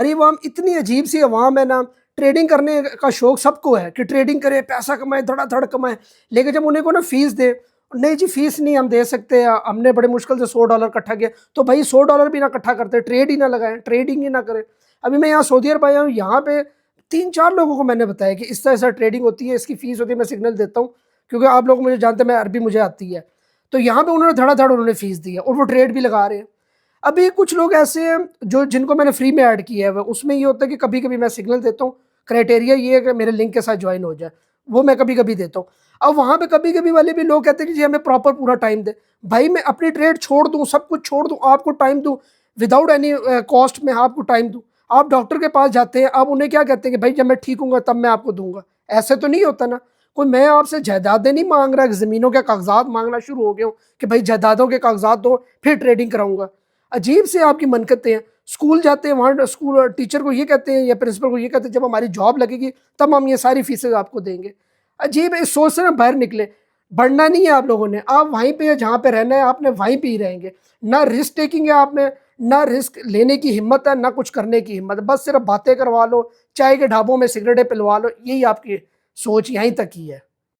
अरे अवाम इतनी अजीब सी अवाम है ना, ट्रेडिंग करने का शौक सबको है कि ट्रेडिंग करे, पैसा कमाए, धड़ाधड़ कमाए। लेकिन जब उन्हें को ना फीस दे, नहीं जी फीस नहीं हम दे सकते, हमने बड़े मुश्किल से $100 इकट्ठा किया, तो भाई $100 भी ना इकट्ठा करते, ट्रेड ही ना लगाएं, ट्रेडिंग ही ना करें। अभी मैं यहाँ सऊदी अरब आया हूँ, यहाँ पे 3-4 लोगों को मैंने बताया कि इस तरह ऐसा ट्रेडिंग होती है, इसकी फीस होती है, मैं सिग्नल देता हूँ, क्योंकि आप लोग मुझे जानते हैं, मैं अरबी मुझे आती है। तो यहाँ पे उन्होंने धड़ाधड़ उन्होंने फीस दी है और वो ट्रेड भी लगा रहे हैं। अभी कुछ लोग ऐसे हैं जो जिनको मैंने फ्री में ऐड किया है, उसमें ये होता है कि कभी कभी मैं सिग्नल देता हूँ, क्राइटेरिया ये है कि मेरे लिंक के साथ ज्वाइन हो जाए, वो मैं कभी कभी देता हूँ। अब वहाँ पे कभी कभी वाले भी लोग कहते हैं कि जी हमें प्रॉपर पूरा टाइम दे। भाई मैं अपनी ट्रेड छोड़ दूँ, सब कुछ छोड़ दूँ, आपको टाइम दूँ, विदाउट एनी कॉस्ट में आपको टाइम दूँ। आप डॉक्टर के पास जाते हैं, आप उन्हें क्या कहते हैं कि भाई जब मैं ठीक हूँ तब मैं आपको दूंगा, ऐसे तो नहीं होता ना। कोई मैं आपसे जायदादें नहीं मांग रहा, ज़मीनों के कागजात मांगना शुरू हो गया हूँ कि भाई जायदादों के कागजात दो फिर ट्रेडिंग कराऊंगा। अजीब से आपकी मनकतें हैं। स्कूल जाते हैं, वहाँ स्कूल टीचर को ये कहते हैं या प्रिंसिपल को ये कहते हैं जब हमारी जॉब लगेगी तब हम ये सारी फीसें आपको देंगे। अजीब है, इस सोच से ना बाहर निकले। बढ़ना नहीं है आप लोगों ने, आप वहीं पे जहाँ पे रहना है आपने वहीं पे ही रहेंगे। ना रिस्क टेकिंग है आप में, ना रिस्क लेने की हिम्मत है, ना कुछ करने की हिम्मत है, बस सिर्फ बातें करवा लो, चाय के ढाबों में सिगरेटें पिलवा लो, यही आपकी सोच यहीं तक ही है।